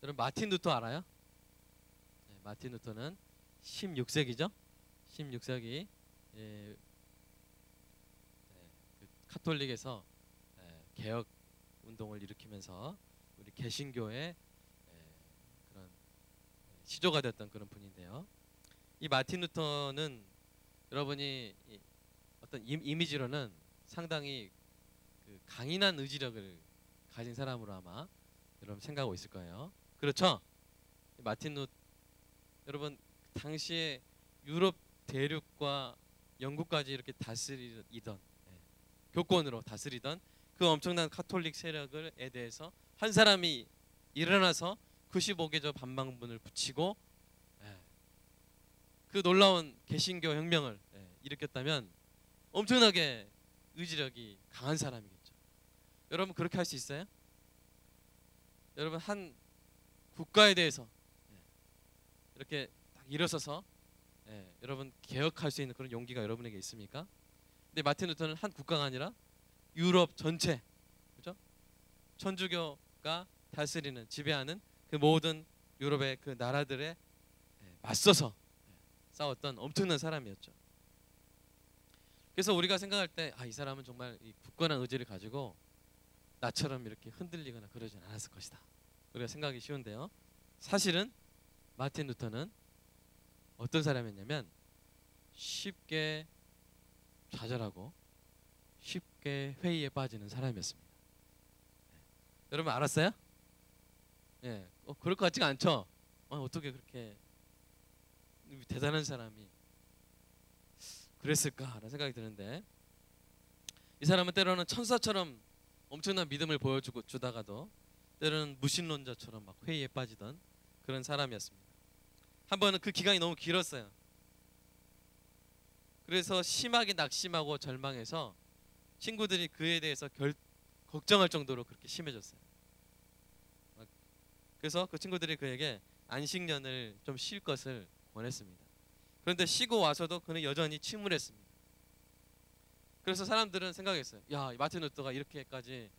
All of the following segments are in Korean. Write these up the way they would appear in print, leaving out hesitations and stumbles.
여러분 마틴 루터 알아요? 네, 마틴 루터는 16세기죠. 16세기 예, 그 카톨릭에서 개혁 운동을 일으키면서 우리 개신교의 그런 시조가 됐던 그런 분인데요. 이 마틴 루터는 여러분이 어떤 이미지로는 상당히 그 강인한 의지력을 가진 사람으로 아마 여러분 생각하고 있을 거예요. 그렇죠? 마틴 루 여러분 당시에 유럽 대륙과 영국까지 이렇게 다스리던 교권으로 다스리던 그 엄청난 카톨릭 세력에 대해서 한 사람이 일어나서 95개조 반망분을 붙이고 그 놀라운 개신교 혁명을 일으켰다면 엄청나게 의지력이 강한 사람이겠죠. 여러분 그렇게 할 수 있어요? 여러분 한 국가에 대해서 이렇게 딱 일어서서 여러분 개혁할 수 있는 그런 용기가 여러분에게 있습니까? 근데 마틴 루터는 한 국가가 아니라 유럽 전체, 그죠? 천주교가 다스리는 지배하는 그 모든 유럽의 그 나라들에 맞서서 싸웠던 엄청난 사람이었죠. 그래서 우리가 생각할 때 이 사람은 정말 이 굳건한 의지를 가지고 나처럼 이렇게 흔들리거나 그러진 않았을 것이다. 우리가 생각하기 쉬운데요. 사실은 마틴 루터는 어떤 사람이었냐면 쉽게 좌절하고 쉽게 회의에 빠지는 사람이었습니다. 여러분 알았어요? 예, 그럴 것 같지가 않죠? 어떻게 그렇게 대단한 사람이 그랬을까라는 생각이 드는데 이 사람은 때로는 천사처럼 엄청난 믿음을 보여주다가도 때로는 무신론자처럼 막 회의에 빠지던 그런 사람이었습니다. 한 번은 그 기간이 너무 길었어요. 그래서 심하게 낙심하고 절망해서 친구들이 그에 대해서 걱정할 정도로 그렇게 심해졌어요. 그래서 그 친구들이 그에게 안식년을 좀 쉴 것을 권했습니다. 그런데 쉬고 와서도 그는 여전히 침울했습니다. 그래서 사람들은 생각했어요. 야, 마틴 루터가 이렇게까지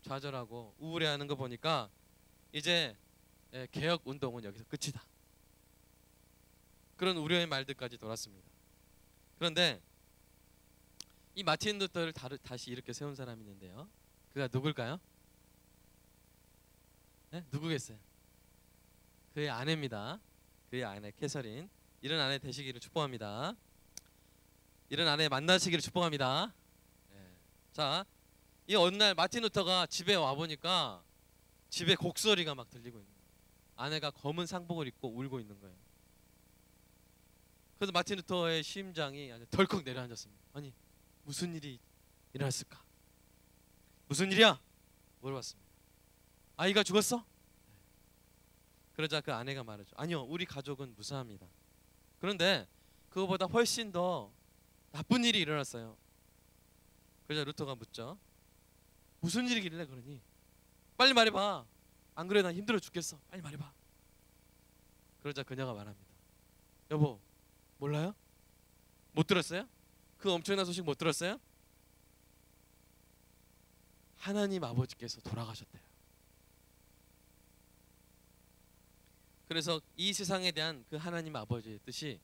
좌절하고 우울해하는 거 보니까 이제 개혁 운동은 여기서 끝이다. 그런 우려의 말들까지 돌았습니다. 그런데 이 마틴 루터를 다시 이렇게 세운 사람이 있는데요. 그가 누굴까요? 네? 누구겠어요? 그의 아내입니다. 그의 아내 캐서린. 이런 아내 되시기를 축복합니다. 이런 아내 만나시기를 축복합니다. 자, 이 어느 날 마틴 루터가 집에 와 보니까 집에 곡소리가 막 들리고 있는 거예요. 아내가 검은 상복을 입고 울고 있는 거예요. 그래서 마틴 루터의 심장이 아주 덜컥 내려앉았습니다. 아니 무슨 일이 일어났을까? 무슨 일이야? 물어봤습니다. 아이가 죽었어? 그러자 그 아내가 말하죠. 아니요, 우리 가족은 무사합니다. 그런데 그거보다 훨씬 더 나쁜 일이 일어났어요. 그러자 루터가 묻죠. 무슨 일이길래 그러니? 빨리 말해봐. 안 그래 난 힘들어 죽겠어. 빨리 말해봐. 그러자 그녀가 말합니다. 여보, 몰라요? 못 들었어요? 그 엄청난 소식 못 들었어요? 하나님 아버지께서 돌아가셨대요. 그래서 이 세상에 대한 그 하나님 아버지의 뜻이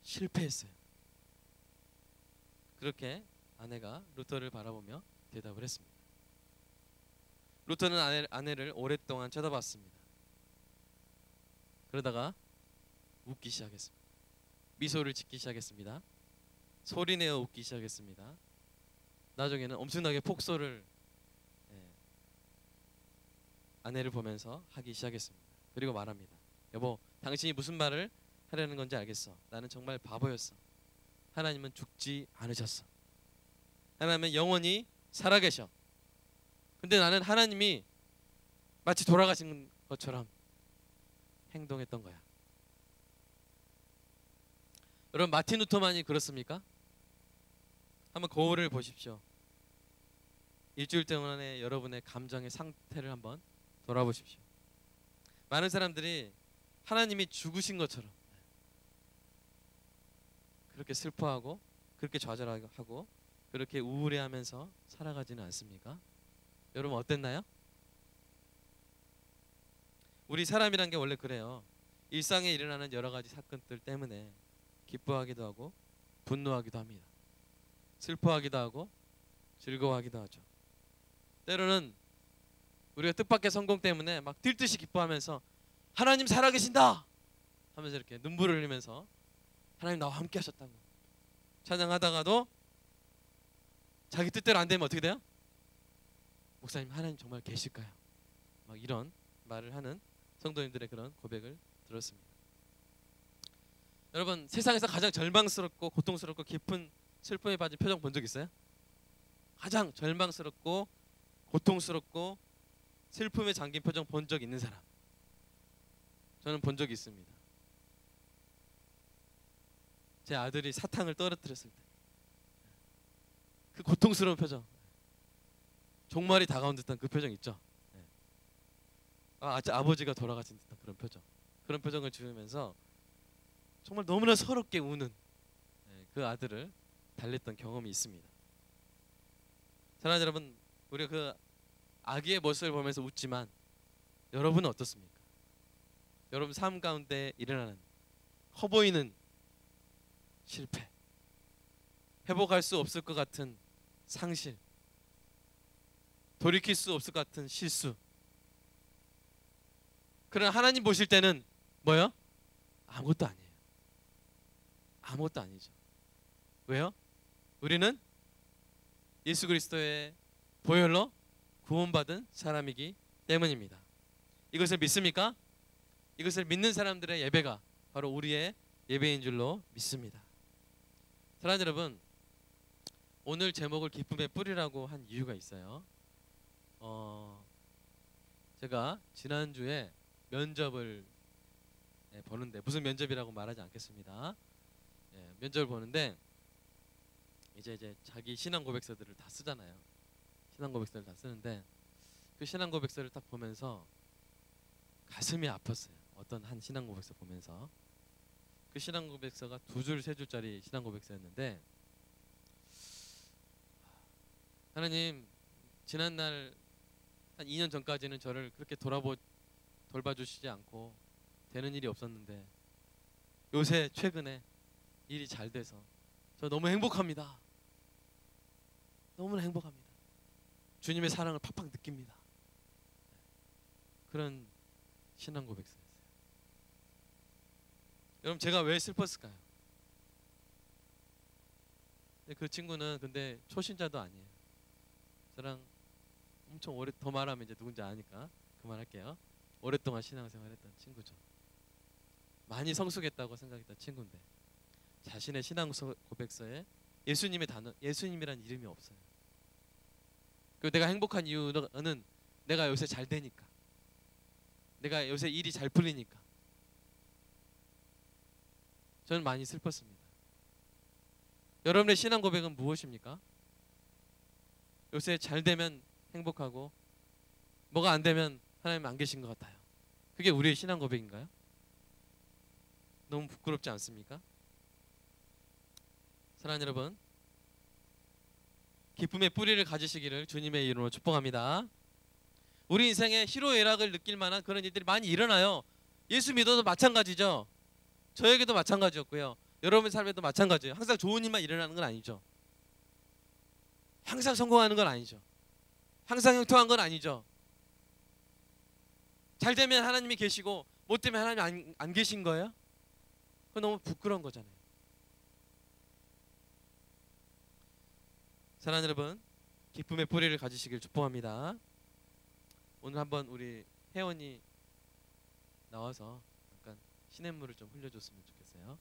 실패했어요. 그렇게 아내가 루터를 바라보며 대답을 했습니다. 루터는 아내를 오랫동안 쳐다봤습니다. 그러다가 웃기 시작했습니다. 미소를 짓기 시작했습니다. 소리내어 웃기 시작했습니다. 나중에는 엄청나게 폭소를 아내를 보면서 하기 시작했습니다. 그리고 말합니다. 여보, 당신이 무슨 말을 하려는 건지 알겠어. 나는 정말 바보였어. 하나님은 죽지 않으셨어. 하나님은 영원히 살아계셔. 근데 나는 하나님이 마치 돌아가신 것처럼 행동했던 거야. 여러분 마틴 루터만이 그렇습니까? 한번 거울을 보십시오. 일주일 동안의 여러분의 감정의 상태를 한번 돌아보십시오. 많은 사람들이 하나님이 죽으신 것처럼 그렇게 슬퍼하고 그렇게 좌절하고 그렇게 우울해하면서 살아가지는 않습니까? 여러분 어땠나요? 우리 사람이란 게 원래 그래요. 일상에 일어나는 여러 가지 사건들 때문에 기뻐하기도 하고 분노하기도 합니다. 슬퍼하기도 하고 즐거워하기도 하죠. 때로는 우리가 뜻밖의 성공 때문에 막 들듯이 기뻐하면서 하나님 살아계신다 하면서 이렇게 눈물을 흘리면서 하나님 나와 함께 하셨다고 찬양하다가도 자기 뜻대로 안 되면 어떻게 돼요? 목사님 하나님 정말 계실까요? 막 이런 말을 하는 성도님들의 그런 고백을 들었습니다. 여러분 세상에서 가장 절망스럽고 고통스럽고 깊은 슬픔에 빠진 표정 본 적 있어요? 가장 절망스럽고 고통스럽고 슬픔에 잠긴 표정 본 적 있는 사람? 저는 본 적이 있습니다. 제 아들이 사탕을 떨어뜨렸을 때 그 고통스러운 표정, 종말이 다가온 듯한 그 표정 있죠. 아버지가 돌아가신 듯한 그런 표정, 그런 표정을 지으면서 정말 너무나 서럽게 우는 그 아들을 달랬던 경험이 있습니다. 사랑하는 여러분, 우리가 그 아기의 모습을 보면서 웃지만 여러분은 어떻습니까? 여러분 삶 가운데 일어나는 커 보이는 실패, 회복할 수 없을 것 같은 상실, 돌이킬 수 없을 것 같은 실수, 그러나 하나님 보실 때는 뭐요? 아무것도 아니에요. 아무것도 아니죠. 왜요? 우리는 예수 그리스도의 보혈로 구원받은 사람이기 때문입니다. 이것을 믿습니까? 이것을 믿는 사람들의 예배가 바로 우리의 예배인 줄로 믿습니다. 사랑하는 여러분, 오늘 제목을 기쁨의 뿌리라고 한 이유가 있어요. 제가 지난주에 면접을 보는데, 무슨 면접이라고 말하지 않겠습니다. 면접을 보는데 이제 자기 신앙 고백서들을 다 쓰잖아요. 신앙 고백서를 다 쓰는데 그 신앙 고백서를 딱 보면서 가슴이 아팠어요. 어떤 한 신앙 고백서 보면서. 그 신앙 고백서가 2줄 3줄짜리 신앙 고백서였는데, 하나님 지난날 한 2년 전까지는 저를 그렇게 돌봐주시지 않고 되는 일이 없었는데 요새 최근에 일이 잘 돼서 저 너무 행복합니다. 너무나 행복합니다. 주님의 사랑을 팍팍 느낍니다. 그런 신앙 고백서였어요. 여러분, 제가 왜 슬펐을까요? 그 친구는 근데 초신자도 아니에요. 저랑 엄청 오래, 더 말하면 이제 누군지 아니까 그만할게요. 오랫동안 신앙생활했던 친구죠. 많이 성숙했다고 생각했던 친구인데 자신의 신앙 고백서에 예수님의 단어, 예수님이란 이름이 없어요. 그리고 내가 행복한 이유는 내가 요새 잘 되니까, 내가 요새 일이 잘 풀리니까. 저는 많이 슬펐습니다. 여러분의 신앙 고백은 무엇입니까? 요새 잘 되면 행복하고 뭐가 안 되면 하나님 안 계신 것 같아요. 그게 우리의 신앙 고백인가요? 너무 부끄럽지 않습니까? 사랑하는 여러분, 기쁨의 뿌리를 가지시기를 주님의 이름으로 축복합니다. 우리 인생에 희로애락을 느낄 만한 그런 일들이 많이 일어나요. 예수 믿어도 마찬가지죠. 저에게도 마찬가지였고요. 여러분 삶에도 마찬가지예요. 항상 좋은 일만 일어나는 건 아니죠. 항상 성공하는 건 아니죠. 항상 형통한 건 아니죠. 잘 되면 하나님이 계시고 못 되면 하나님 안 계신 거예요? 그건 너무 부끄러운 거잖아요. 사랑하는 여러분, 기쁨의 뿌리를 가지시길 축복합니다. 오늘 한번 우리 혜원이 나와서 잠깐 시냇물을 좀 흘려줬으면 좋겠어요.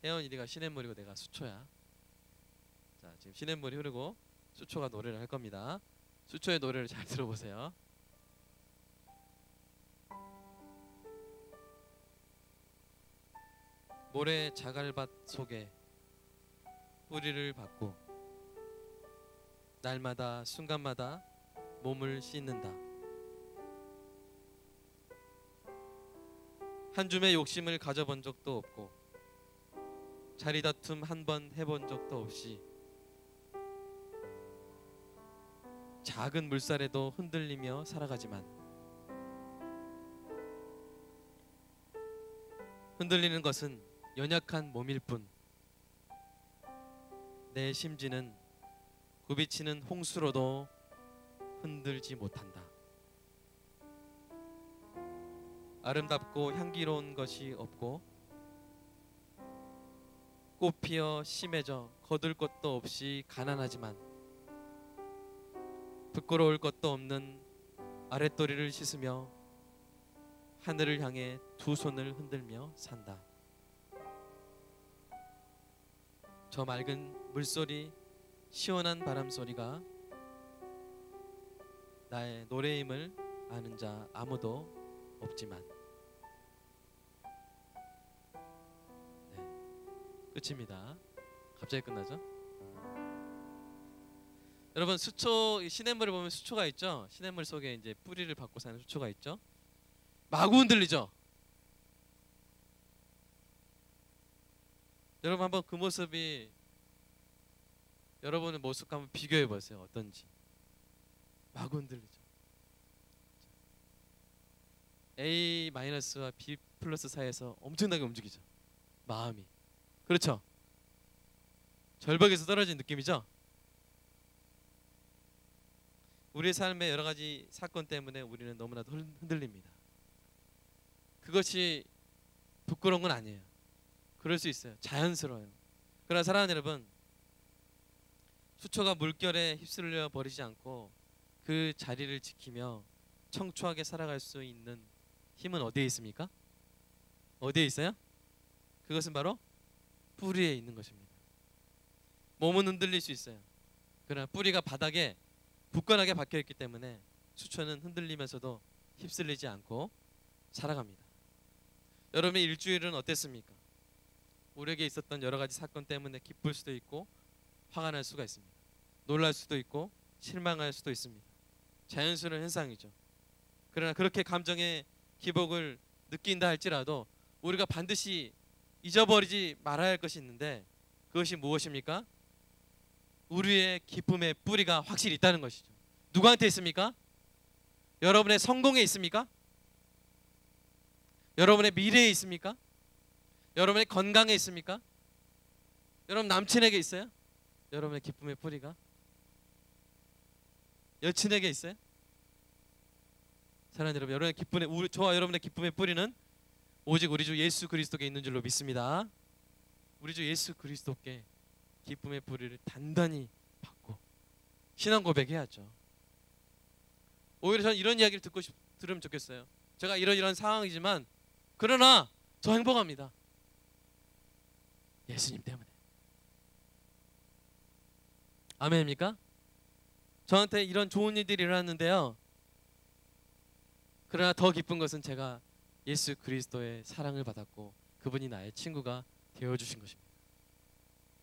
혜원이 네가 시냇물이고 내가 수초야. 자, 지금 시냇물이 흐르고 수초가 노래를 할 겁니다. 수초의 노래를 잘 들어보세요. 모래 자갈밭 속에 뿌리를 받고 날마다 순간마다 몸을 씻는다. 한 줌의 욕심을 가져본 적도 없고 자리다툼 한 번 해본 적도 없이 작은 물살에도 흔들리며 살아가지만 흔들리는 것은 연약한 몸일 뿐 내 심지는 굽이치는 홍수로도 흔들지 못한다. 아름답고 향기로운 것이 없고 꽃 피어 심해져 거둘 것도 없이 가난하지만 부끄러울 것도 없는 아랫도리를 씻으며 하늘을 향해 두 손을 흔들며 산다. 저 맑은 물소리, 시원한 바람소리가 나의 노래임을 아는 자 아무도 없지만. 네, 끝입니다. 갑자기 끝나죠? 여러분, 수초, 시냇물을 보면 수초가 있죠? 시냇물 속에 이제 뿌리를 받고 사는 수초가 있죠? 마구 흔들리죠? 여러분, 한번 그 모습이 여러분의 모습과 한번 비교해 보세요. 어떤지. 마구 흔들리죠. A-와 B 플러스 사이에서 엄청나게 움직이죠. 마음이. 그렇죠? 절벽에서 떨어진 느낌이죠? 우리의 삶의 여러 가지 사건 때문에 우리는 너무나도 흔들립니다. 그것이 부끄러운 건 아니에요. 그럴 수 있어요. 자연스러워요. 그러나 사랑하는 여러분, 수초가 물결에 휩쓸려 버리지 않고 그 자리를 지키며 청초하게 살아갈 수 있는 힘은 어디에 있습니까? 어디에 있어요? 그것은 바로 뿌리에 있는 것입니다. 몸은 흔들릴 수 있어요. 그러나 뿌리가 바닥에 굳건하게 박혀 있기 때문에 수초는 흔들리면서도 휩쓸리지 않고 살아갑니다. 여러분의 일주일은 어땠습니까? 우리에게 있었던 여러 가지 사건 때문에 기쁠 수도 있고 화가 날 수가 있습니다. 놀랄 수도 있고 실망할 수도 있습니다. 자연스러운 현상이죠. 그러나 그렇게 감정의 기복을 느낀다 할지라도 우리가 반드시 잊어버리지 말아야 할 것이 있는데, 그것이 무엇입니까? 우리의 기쁨의 뿌리가 확실히 있다는 것이죠. 누구한테 있습니까? 여러분의 성공에 있습니까? 여러분의 미래에 있습니까? 여러분의 건강에 있습니까? 여러분 남친에게 있어요? 여러분의 기쁨의 뿌리가? 여친에게 있어요? 사랑하는 여러분, 여러분의 기쁨의 저와 여러분의 기쁨의 뿌리는 오직 우리 주 예수 그리스도께 있는 줄로 믿습니다. 우리 주 예수 그리스도께 기쁨의 뿌리를 단단히 받고 신앙 고백해야죠. 오히려 저는 이런 이야기를 들으면 좋겠어요. 제가 이런 상황이지만 그러나 저 행복합니다. 예수님 때문에. 아멘입니까? 저한테 이런 좋은 일들이 일어났는데요. 그러나 더 기쁜 것은 제가 예수 그리스도의 사랑을 받았고 그분이 나의 친구가 되어주신 것입니다.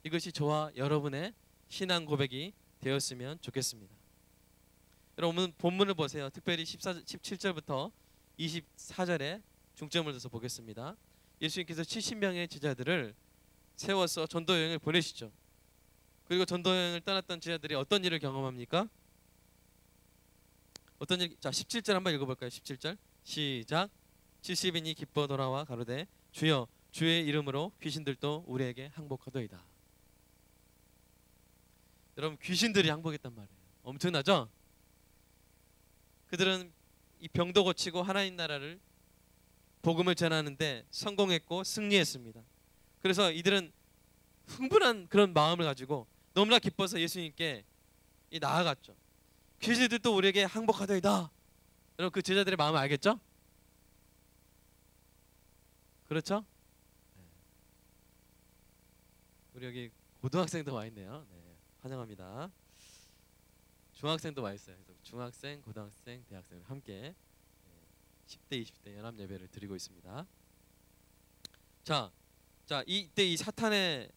이것이 저와 여러분의 신앙 고백이 되었으면 좋겠습니다. 여러분, 본문을 보세요. 특별히 17절부터 24절에 중점을 둬서 보겠습니다. 예수님께서 70명의 제자들을 세워서 전도 여행을 보내시죠. 그리고 전도 여행을 떠났던 제자들이 어떤 일을 경험합니까? 어떤 일? 자, 17절 한번 읽어볼까요? 17절 시작. 70인이 기뻐 돌아와 가로되 주여 주의 이름으로 귀신들도 우리에게 항복하도이다. 여러분, 귀신들이 항복했단 말이에요. 엄청나죠? 그들은 이 병도 고치고 하나님 나라를 복음을 전하는데 성공했고 승리했습니다. 그래서 이들은 흥분한 그런 마음을 가지고 너무나 기뻐서 예수님께 나아갔죠. 귀신들도 우리에게 항복하도이다. 여러분, 그 제자들의 마음을 알겠죠? 그렇죠? 네. 우리 여기 고등학생도 와 있네요. 네, 환영합니다. 중학생도 와 있어요. 그래서 중학생, 고등학생, 대학생 함께 10대, 20대 연합 예배를 드리고 있습니다. 자, 이때 이 사탄이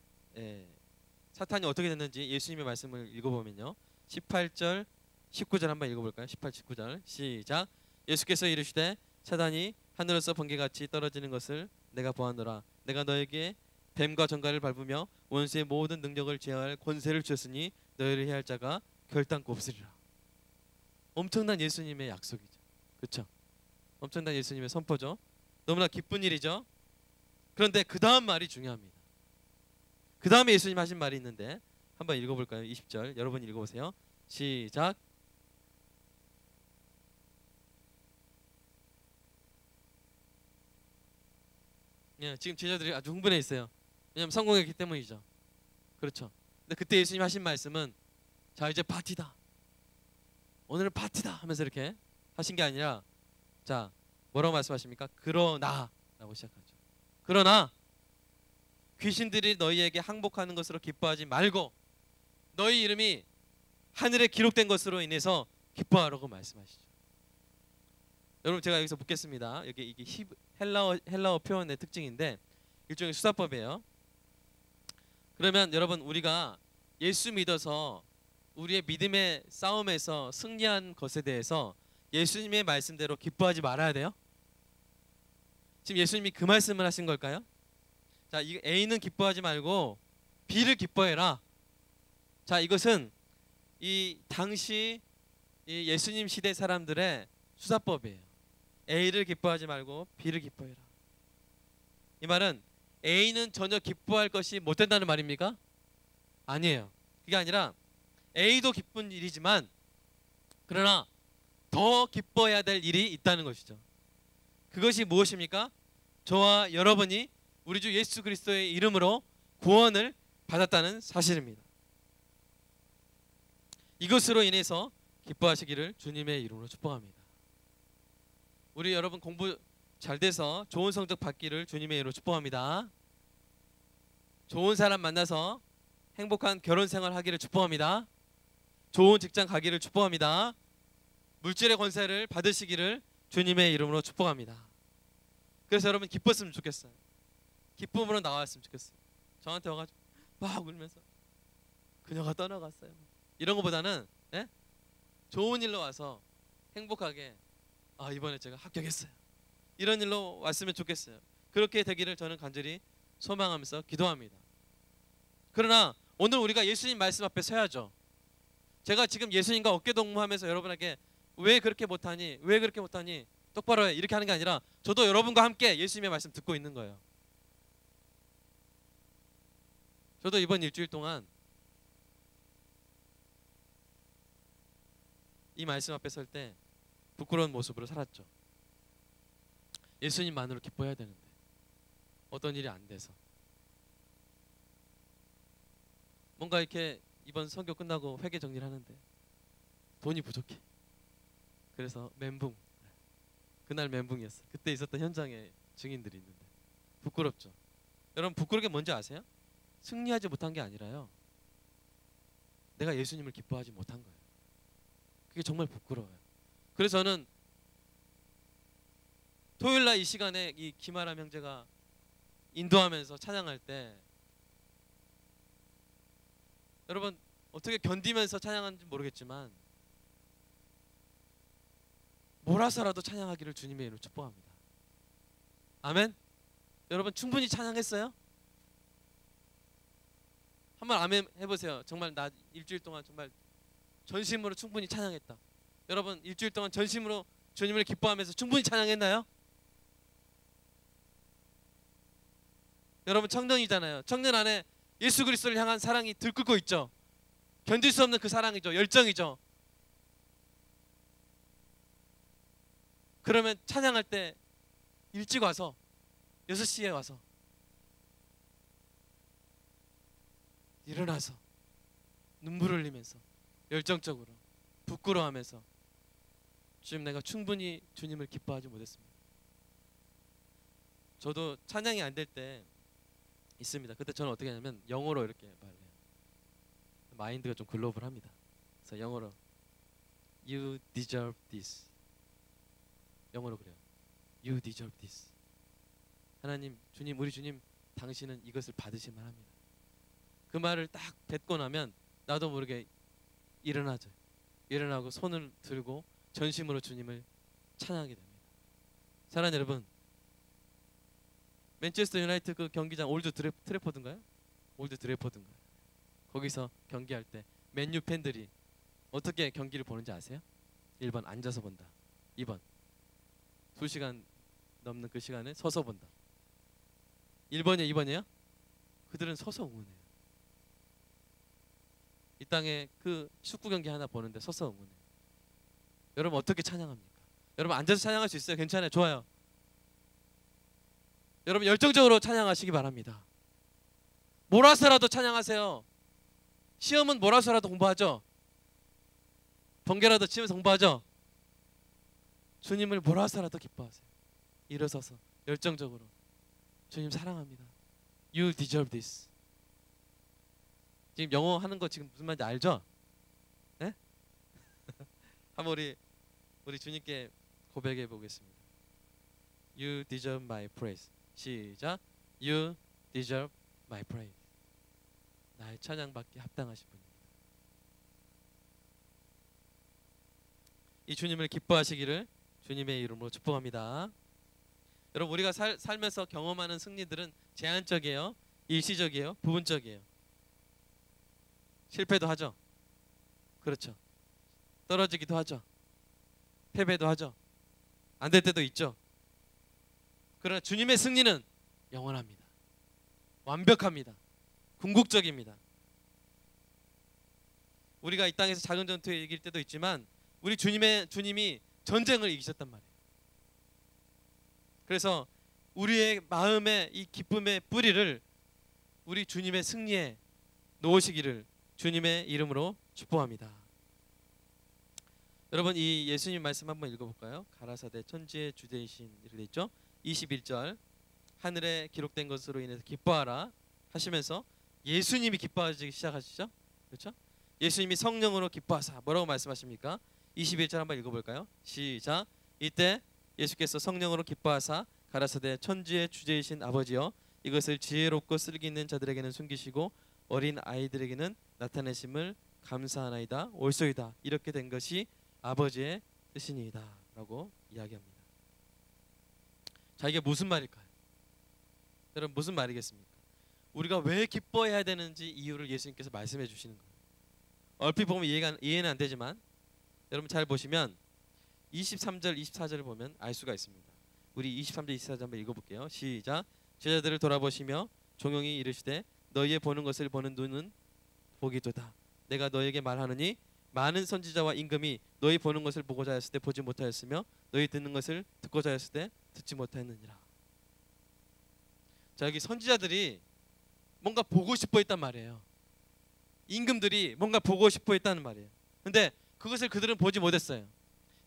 어떻게 됐는지 예수님의 말씀을 읽어보면요. 18절, 19절 한번 읽어볼까요? 18, 19절 시작. 예수께서 이르시되 사단이 하늘에서 번개같이 떨어지는 것을 내가 보았노라. 내가 너에게 뱀과 정갈을 밟으며 원수의 모든 능력을 제어할 권세를 주었으니 너희를 해할 자가 결단코 없으리라. 엄청난 예수님의 약속이죠. 그렇죠? 엄청난 예수님의 선포죠. 너무나 기쁜 일이죠. 그런데 그 다음 말이 중요합니다. 그 다음에 예수님 하신 말이 있는데 한번 읽어볼까요? 20절 여러분 읽어보세요. 시작. 예, 지금 제자들이 아주 흥분해 있어요. 왜냐하면 성공했기 때문이죠. 그렇죠. 근데 그때 예수님 하신 말씀은 자 이제 파티다. 오늘은 파티다 하면서 이렇게 하신 게 아니라 자 뭐라고 말씀하십니까? 그러나 라고 시작하죠. 그러나 귀신들이 너희에게 항복하는 것으로 기뻐하지 말고 너희 이름이 하늘에 기록된 것으로 인해서 기뻐하라고 말씀하시죠. 여러분 제가 여기서 묻겠습니다. 이게 헬라어 표현의 특징인데 일종의 수사법이에요. 그러면 여러분 우리가 예수 믿어서 우리의 믿음의 싸움에서 승리한 것에 대해서 예수님의 말씀대로 기뻐하지 말아야 돼요? 지금 예수님이 그 말씀을 하신 걸까요? 자, 이 A는 기뻐하지 말고 B를 기뻐해라. 자, 이것은 이 당시 이 예수님 시대 사람들의 수사법이에요. A를 기뻐하지 말고 B를 기뻐해라. 이 말은 A는 전혀 기뻐할 것이 못 된다는 말입니까? 아니에요. 그게 아니라 A도 기쁜 일이지만 그러나 더 기뻐해야 될 일이 있다는 것이죠. 그것이 무엇입니까? 저와 여러분이 우리 주 예수 그리스도의 이름으로 구원을 받았다는 사실입니다. 이것으로 인해서 기뻐하시기를 주님의 이름으로 축복합니다. 우리 여러분 공부 잘 돼서 좋은 성적 받기를 주님의 이름으로 축복합니다. 좋은 사람 만나서 행복한 결혼 생활 하기를 축복합니다. 좋은 직장 가기를 축복합니다. 물질의 권세를 받으시기를 주님의 이름으로 축복합니다. 그래서 여러분 기뻤으면 좋겠어요. 기쁨으로 나왔으면 좋겠어요. 저한테 와가지고 막 울면서 그녀가 떠나갔어요. 이런 것보다는 예? 좋은 일로 와서 행복하게 아 이번에 제가 합격했어요. 이런 일로 왔으면 좋겠어요. 그렇게 되기를 저는 간절히 소망하면서 기도합니다. 그러나 오늘 우리가 예수님 말씀 앞에 서야죠. 제가 지금 예수님과 어깨동무하면서 여러분에게 왜 그렇게 못하니? 왜 그렇게 못하니? 똑바로 해. 이렇게 하는 게 아니라 저도 여러분과 함께 예수님의 말씀 듣고 있는 거예요. 저도 이번 일주일 동안 이 말씀 앞에 설 때 부끄러운 모습으로 살았죠. 예수님만으로 기뻐해야 되는데 어떤 일이 안 돼서 뭔가 이렇게 이번 선교 끝나고 회계 정리를 하는데 돈이 부족해. 그래서 멘붕. 그날 멘붕이었어요. 그때 있었던 현장에 증인들이 있는데 부끄럽죠. 여러분 부끄러운 게 뭔지 아세요? 승리하지 못한 게 아니라요. 내가 예수님을 기뻐하지 못한 거예요. 그게 정말 부끄러워요. 그래서 저는 토요일날 이 시간에 이 김아람 형제가 인도하면서 찬양할 때 여러분 어떻게 견디면서 찬양하는지 모르겠지만 몰아서라도 찬양하기를 주님의 이름으로 축복합니다. 아멘. 여러분 충분히 찬양했어요? 한번 아멘 해보세요. 정말 나 일주일 동안 정말 전심으로 충분히 찬양했다. 여러분 일주일 동안 전심으로 주님을 기뻐하면서 충분히 찬양했나요? 여러분 청년이잖아요. 청년 안에 예수 그리스도를 향한 사랑이 들끓고 있죠. 견딜 수 없는 그 사랑이죠. 열정이죠. 그러면 찬양할 때 일찍 와서 6시에 와서 일어나서 눈물을 흘리면서 열정적으로 부끄러워하면서 주님 내가 충분히 주님을 기뻐하지 못했습니다. 저도 찬양이 안 될 때 있습니다. 그때 저는 어떻게 하냐면 영어로 이렇게 말해요. 마인드가 좀 글로벌합니다. 그래서 영어로 You deserve this. 영어로 그래요. You deserve this. 하나님, 주님, 우리 주님, 당신은 이것을 받으실 만합니다. 그 말을 딱 뱉고 나면 나도 모르게 일어나죠. 일어나고 손을 들고 전심으로 주님을 찬양하게 됩니다. 사랑하는 여러분, 맨체스터 유나이티드 그 경기장 올드 트래포드인가요? 올드 트래포드인가요? 거기서 경기할 때 맨유 팬들이 어떻게 경기를 보는지 아세요? 1번 앉아서 본다. 2번 2시간 넘는 그 시간에 서서 본다. 1번이에요, 2번이에요? 그들은 서서 응원해요. 이 땅에 그 축구 경기 하나 보는데 서서 응원해요. 여러분 어떻게 찬양합니까? 여러분 앉아서 찬양할 수 있어요? 괜찮아요? 좋아요. 여러분 열정적으로 찬양하시기 바랍니다. 몰아서라도 찬양하세요. 시험은 몰아서라도 공부하죠. 번개라도 치면서 공부하죠. 주님을 몰아서라도 기뻐하세요. 일어서서 열정적으로 주님 사랑합니다. You deserve this. 지금 영어 하는 거 지금 무슨 말인지 알죠? 네? 한번 우리 주님께 고백해 보겠습니다. You deserve my praise. 시작. You deserve my praise. 나의 찬양받기 합당하신 분입니다. 이 주님을 기뻐하시기를 주님의 이름으로 축복합니다. 여러분 우리가 살면서 경험하는 승리들은 제한적이에요, 일시적이에요, 부분적이에요. 실패도 하죠. 그렇죠. 떨어지기도 하죠. 패배도 하죠. 안 될 때도 있죠. 그러나 주님의 승리는 영원합니다. 완벽합니다. 궁극적입니다. 우리가 이 땅에서 작은 전투에 이길 때도 있지만 우리 주님이 전쟁을 이기셨단 말이에요. 그래서 우리의 마음의 이 기쁨의 뿌리를 우리 주님의 승리에 놓으시기를 주님의 이름으로 축복합니다. 여러분 이 예수님 말씀 한번 읽어볼까요? 가라사대 천지의 주되이신 이렇게 돼 있죠. 21절 하늘에 기록된 것으로 인해서 기뻐하라 하시면서 예수님이 기뻐하기 시작하시죠. 그렇죠? 예수님이 성령으로 기뻐하사 뭐라고 말씀하십니까? 21절 한번 읽어볼까요? 시작. 이때 예수께서 성령으로 기뻐하사 가라사대 천지의 주제이신 아버지여 이것을 지혜롭고 쓸기 있는 자들에게는 숨기시고 어린 아이들에게는 나타내심을 감사하나이다 옳소이다 이렇게 된 것이 아버지의 뜻이니이다 라고 이야기합니다. 자 이게 무슨 말일까요? 여러분 무슨 말이겠습니까? 우리가 왜 기뻐해야 되는지 이유를 예수님께서 말씀해 주시는 거예요. 얼핏 보면 이해는 안 되지만 여러분 잘 보시면 23절 24절을 보면 알 수가 있습니다. 우리 23절 24절 한번 읽어볼게요. 시작. 제자들을 돌아보시며 종용이 이르시되 너희의 보는 것을 보는 눈은 보기도다. 내가 너희에게 말하느니 많은 선지자와 임금이 너희 보는 것을 보고자 하였을 때 보지 못하였으며 너희 듣는 것을 듣고자 하였을 때 듣지 못하였느니라. 자 여기 선지자들이 뭔가 보고 싶어 했단 말이에요. 임금들이 뭔가 보고 싶어 했다는 말이에요. 근데 그것을 그들은 보지 못했어요.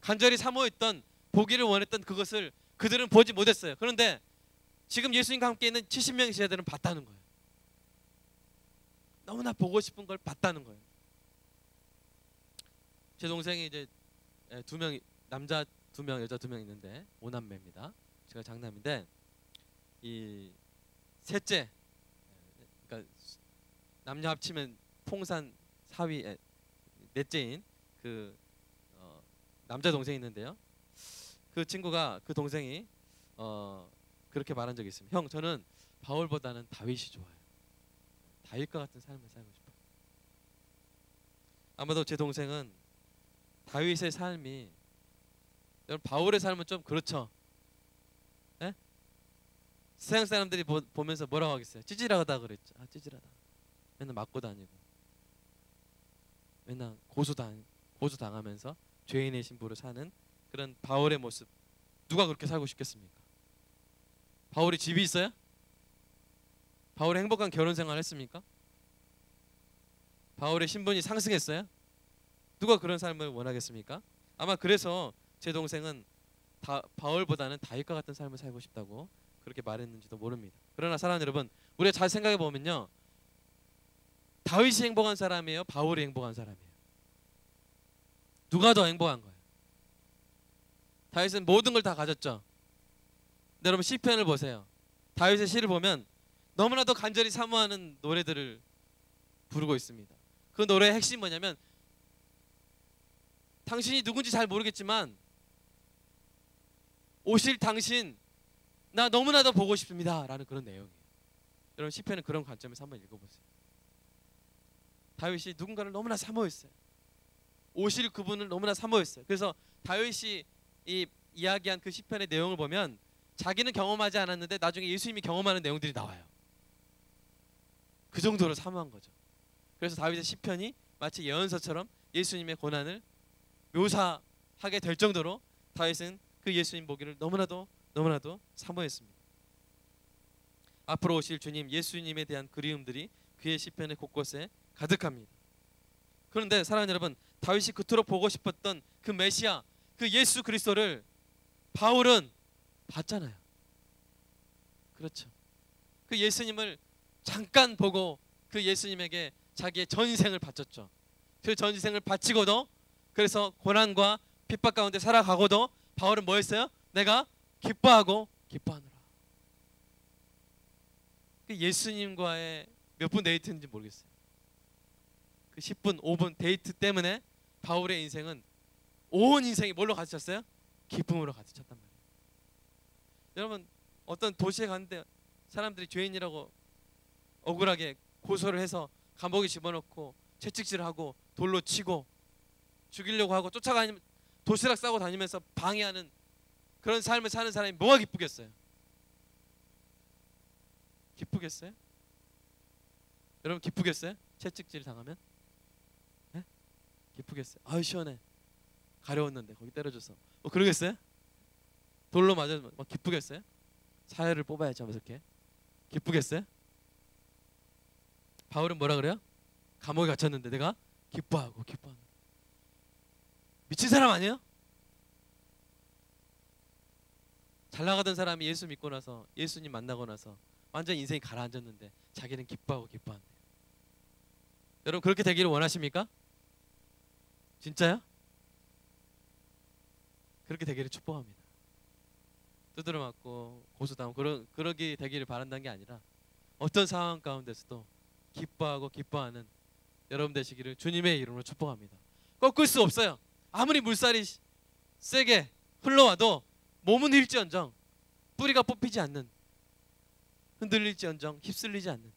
간절히 사모했던 보기를 원했던 그것을 그들은 보지 못했어요. 그런데 지금 예수님과 함께 있는 70명의 제자들은 봤다는 거예요. 너무나 보고 싶은 걸 봤다는 거예요. 제 동생이 이제 두 명, 남자 2명, 여자 2명 있는데 5남매입니다. 제가 장남인데 이 셋째, 그러니까 남녀 합치면 풍산 4위 넷째인 그 남자 동생이 있는데요. 그 친구가 그 동생이 그렇게 말한 적이 있습니다. 형 저는 바울보다는 다윗이 좋아요. 다윗과 같은 삶을 살고 싶어요. 아마도 제 동생은 다윗의 삶이 여러분 바울의 삶은 좀 그렇죠. 예? 세상 사람들이 보면서 뭐라고 하겠어요? 찌질하다 그랬죠. 아 찌질하다. 맨날 맞고 다니고 맨날 고소당하면서 죄인의 신부로 사는 그런 바울의 모습 누가 그렇게 살고 싶겠습니까? 바울이 집이 있어요? 바울이 행복한 결혼 생활 했습니까? 바울의 신분이 상승했어요? 누가 그런 삶을 원하겠습니까? 아마 그래서 제 동생은 바울보다는 다윗과 같은 삶을 살고 싶다고 그렇게 말했는지도 모릅니다. 그러나 사랑하는 여러분 우리가 잘 생각해 보면요 다윗이 행복한 사람이에요? 바울이 행복한 사람이에요? 누가 더 행복한 거예요? 다윗은 모든 걸 다 가졌죠. 근데 여러분 시편을 보세요. 다윗의 시를 보면 너무나도 간절히 사모하는 노래들을 부르고 있습니다. 그 노래의 핵심이 뭐냐면 당신이 누군지 잘 모르겠지만 오실 당신 나 너무나도 보고 싶습니다 라는 그런 내용이에요. 여러분 시편은 그런 관점에서 한번 읽어보세요. 다윗이 누군가를 너무나 사모했어요. 오실 그분을 너무나 사모했어요. 그래서 다윗이 이 이야기한 그 시편의 내용을 보면 자기는 경험하지 않았는데 나중에 예수님이 경험하는 내용들이 나와요. 그 정도로 사모한 거죠. 그래서 다윗의 시편이 마치 예언서처럼 예수님의 고난을 묘사하게 될 정도로 다윗은 그 예수님 보기를 너무나도 사모했습니다. 앞으로 오실 주님 예수님에 대한 그리움들이 그의 시편의 곳곳에 가득합니다. 그런데 사랑하는 여러분, 다윗이 그토록 보고 싶었던 그 메시아, 그 예수 그리스도를 바울은 봤잖아요. 그렇죠. 그 예수님을 잠깐 보고 그 예수님에게 자기의 전생을 바쳤죠. 그 전생을 바치고도, 그래서 고난과 핍박 가운데 살아가고도 바울은 뭐 했어요? 내가 기뻐하고 기뻐하노라. 그 예수님과의 몇 분 데이트인지 모르겠어요. 그 10분, 5분 데이트 때문에 바울의 인생은, 온 인생이 뭘로 가득 찼어요? 기쁨으로 가득 찼단 말이에요. 여러분, 어떤 도시에 갔는데 사람들이 죄인이라고 억울하게 고소를 해서 감옥에 집어넣고 채찍질하고 돌로 치고 죽이려고 하고 쫓아가면 도시락 싸고 다니면서 방해하는 그런 삶을 사는 사람이 뭐가 기쁘겠어요? 기쁘겠어요? 여러분 기쁘겠어요? 채찍질 당하면? 네? 기쁘겠어요? 아유 시원해. 가려웠는데 거기 때려줘서 뭐 그러겠어요? 돌로 맞으면 막 기쁘겠어요? 사회를 뽑아야지 하면서 이렇게 기쁘겠어요? 바울은 뭐라 그래요? 감옥에 갇혔는데 내가 기뻐하고 기뻐하는, 미친 사람 아니에요? 잘 나가던 사람이 예수 믿고 나서, 예수님 만나고 나서 완전 인생이 가라앉았는데 자기는 기뻐하고 기뻐한대요. 여러분 그렇게 되기를 원하십니까? 진짜요? 그렇게 되기를 축복합니다. 두드려 맞고 고소당하고 그러게 되기를 바란다는 게 아니라 어떤 상황 가운데서도 기뻐하고 기뻐하는 여러분 되시기를 주님의 이름으로 축복합니다. 꺾을 수 없어요. 아무리 물살이 세게 흘러와도 몸은 휠지언정 뿌리가 뽑히지 않는, 흔들릴지언정 휩쓸리지 않는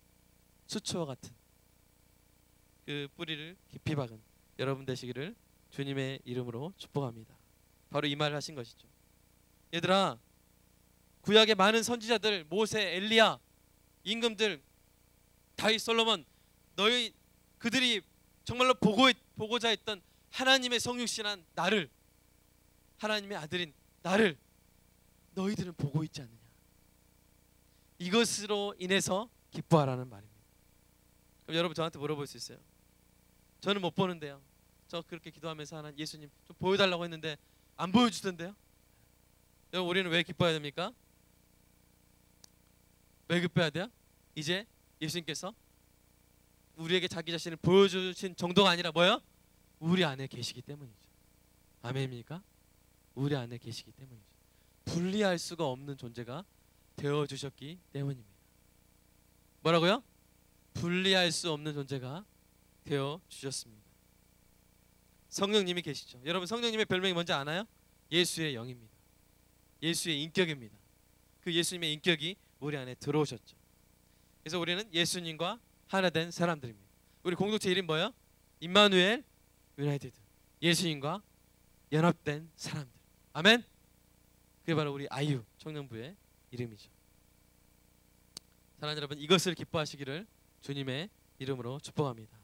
수초와 같은 그 뿌리를 깊이 박은 여러분 되시기를 주님의 이름으로 축복합니다. 바로 이 말을 하신 것이죠. 얘들아, 구약의 많은 선지자들, 모세, 엘리야, 임금들, 다윗, 솔로몬, 그들이 정말로 보고자 했던 하나님의 성육신한 나를, 하나님의 아들인 나를 너희들은 보고 있지 않느냐. 이것으로 인해서 기뻐하라는 말입니다. 그럼 여러분 저한테 물어볼 수 있어요. 저는 못 보는데요. 저 그렇게 기도하면서 하나님 예수님 좀 보여달라고 했는데 안 보여주던데요. 여러분 우리는 왜 기뻐해야 됩니까? 왜 기뻐해야 돼요? 이제 예수님께서 우리에게 자기 자신을 보여주신 정도가 아니라 뭐예요? 우리 안에 계시기 때문이죠. 아멘입니까? 우리 안에 계시기 때문이죠. 분리할 수가 없는 존재가 되어주셨기 때문입니다. 뭐라고요? 분리할 수 없는 존재가 되어주셨습니다. 성령님이 계시죠. 여러분 성령님의 별명이 뭔지 아나요? 예수의 영입니다. 예수의 인격입니다. 그 예수님의 인격이 우리 안에 들어오셨죠. 그래서 우리는 예수님과 하나 된 사람들입니다. 우리 공동체 이름 뭐예요? 임마누엘 유나이티드. 예수님과 연합된 사람들. 아멘. 그게 바로 우리 아이유 청년부의 이름이죠. 사랑하는 여러분, 이것을 기뻐하시기를 주님의 이름으로 축복합니다.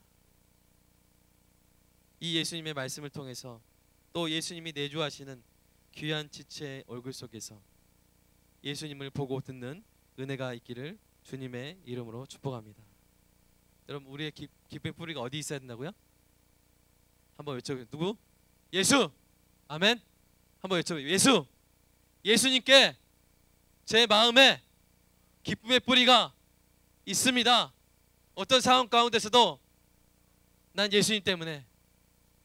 이 예수님의 말씀을 통해서 또 예수님이 내주하시는 귀한 지체의 얼굴 속에서 예수님을 보고 듣는 은혜가 있기를 주님의 이름으로 축복합니다. 여러분 우리의 기쁨의 뿌리가 어디 있어야 된다고요? 한번 외쳐보세요. 누구? 예수! 아멘. 한번 외쳐보세요. 예수! 예수님께 제 마음에 기쁨의 뿌리가 있습니다. 어떤 상황 가운데서도 난 예수님 때문에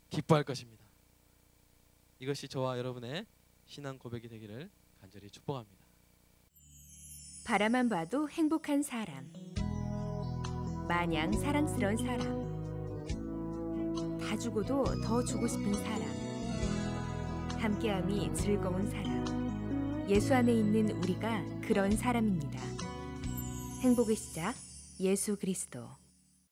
기뻐할 것입니다. 이것이 저와 여러분의 신앙 고백이 되기를 간절히 축복합니다. 바라만 봐도 행복한 사람, 마냥 사랑스러운 사람, 다 주고도 더 주고 싶은 사람, 함께함이 즐거운 사람, 예수 안에 있는 우리가 그런 사람입니다. 행복의 시작, 예수 그리스도.